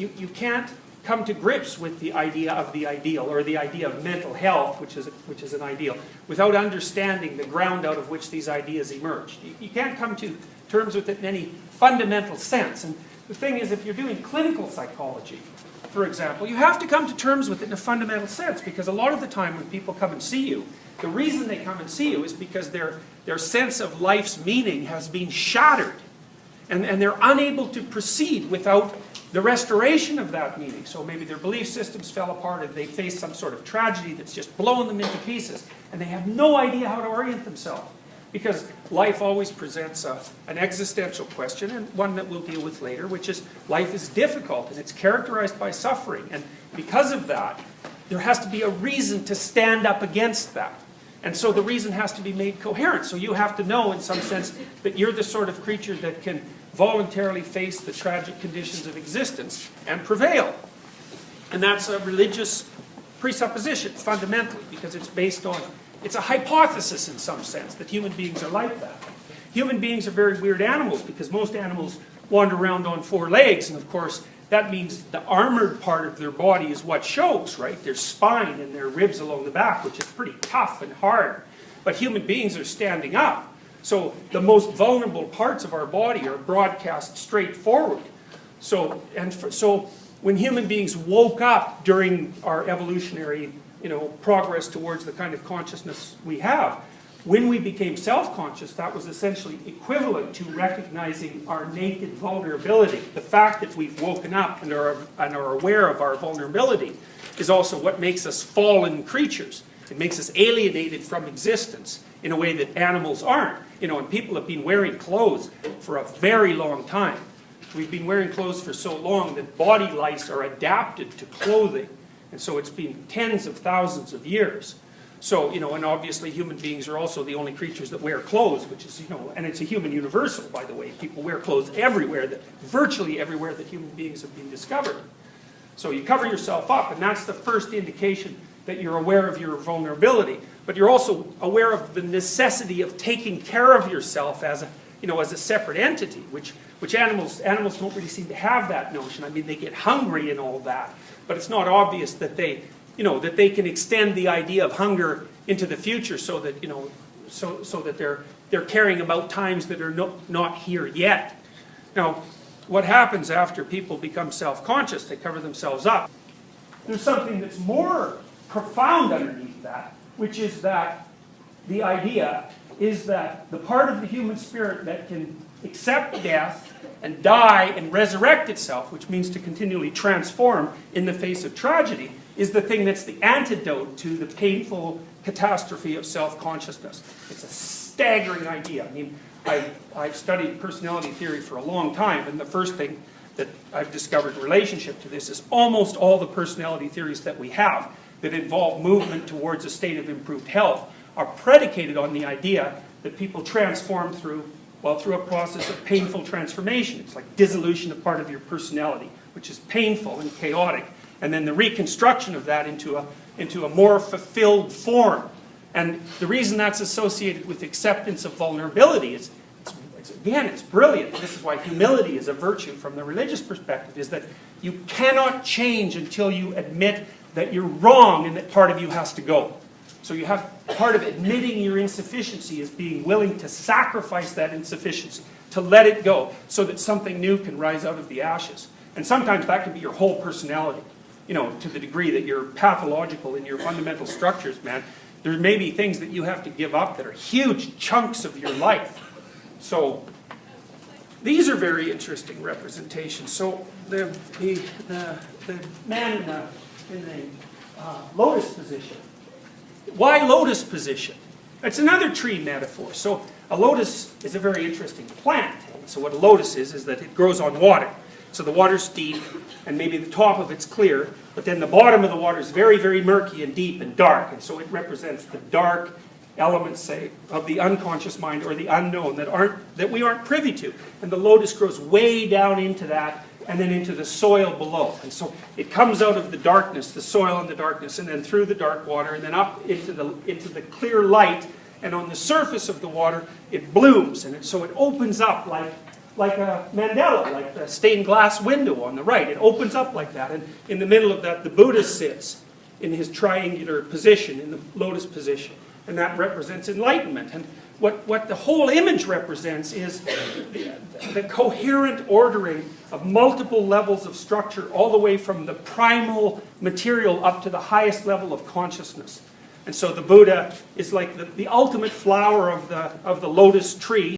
you can't come to grips with the idea of the ideal, or the idea of mental health, which is an ideal, without understanding the ground out of which these ideas emerged. You can't come to terms with it in any fundamental sense. And the thing is, if you're doing clinical psychology, for example, you have to come to terms with it in a fundamental sense, because a lot of the time when people come and see you, the reason they come and see you is because their sense of life's meaning has been shattered. And they're unable to proceed without the restoration of that meaning. So maybe their belief systems fell apart, and they face some sort of tragedy that's just blown them into pieces, and they have no idea how to orient themselves. Because life always presents an existential question, and one that we'll deal with later, which is life is difficult, and it's characterized by suffering. And because of that, there has to be a reason to stand up against that. And so the reason has to be made coherent. So you have to know, in some sense, that you're the sort of creature that can voluntarily face the tragic conditions of existence and prevail. And that's a religious presupposition, fundamentally, because it's based on, it's a hypothesis in some sense, that human beings are like that. Human beings are very weird animals, because most animals wander around on four legs, and of course, that means the armored part of their body is what shows, right? Their spine and their ribs along the back, which is pretty tough and hard. But human beings are standing up. So the most vulnerable parts of our body are broadcast straight forward. So when human beings woke up during our evolutionary, progress towards the kind of consciousness we have, when we became self-conscious, that was essentially equivalent to recognizing our naked vulnerability. The fact that we've woken up and are aware of our vulnerability is also what makes us fallen creatures. It makes us alienated from existence in a way that animals aren't. And people have been wearing clothes for a very long time. We've been wearing clothes for so long that body lice are adapted to clothing. And so it's been tens of thousands of years. So, and obviously human beings are also the only creatures that wear clothes, which is, and it's a human universal, by the way. People wear clothes everywhere, virtually everywhere that human beings have been discovered. So you cover yourself up, and that's the first indication that you're aware of your vulnerability. But you're also aware of the necessity of taking care of yourself as a separate entity, which animals don't really seem to have that notion. I mean, they get hungry and all that, but it's not obvious that they can extend the idea of hunger into the future, so that that they're caring about times that are not here yet. Now, what happens after people become self-conscious? They cover themselves up. There's something that's more profound underneath that, which is that the idea is that the part of the human spirit that can accept death and die and resurrect itself, which means to continually transform in the face of tragedy, is the thing that's the antidote to the painful catastrophe of self-consciousness. It's a staggering idea. I mean, I've studied personality theory for a long time, and the first thing that I've discovered in relationship to this is almost all the personality theories that we have that involve movement towards a state of improved health are predicated on the idea that people transform through a process of painful transformation. It's like dissolution of part of your personality, which is painful and chaotic, and then the reconstruction of that into a more fulfilled form. And the reason that's associated with acceptance of vulnerability is, it's brilliant. This is why humility is a virtue from the religious perspective, is that you cannot change until you admit that you're wrong and that part of you has to go. So you have part of admitting your insufficiency is being willing to sacrifice that insufficiency, to let it go, so that something new can rise out of the ashes. And sometimes that can be your whole personality, to the degree that you're pathological in your fundamental structures, man. There may be things that you have to give up that are huge chunks of your life. So these are very interesting representations. So the man in the lotus position. Why lotus position? It's another tree metaphor. So a lotus is a very interesting plant. So what a lotus is that it grows on water. So the water's deep, and maybe the top of it's clear, but then the bottom of the water is very, very murky and deep and dark. And so it represents the dark elements, say, of the unconscious mind or the unknown that we aren't privy to. And the lotus grows way down into that, and then into the soil below. And so it comes out of the darkness, the soil and the darkness, and then through the dark water, and then up into the clear light, and on the surface of the water, it blooms. And so it opens up like a mandala, like the stained glass window on the right. It opens up like that, and in the middle of that the Buddha sits in his triangular position, in the lotus position, and that represents enlightenment. And what the whole image represents is the coherent ordering of multiple levels of structure, all the way from the primal material up to the highest level of consciousness. And so the Buddha is like the ultimate flower of the lotus tree.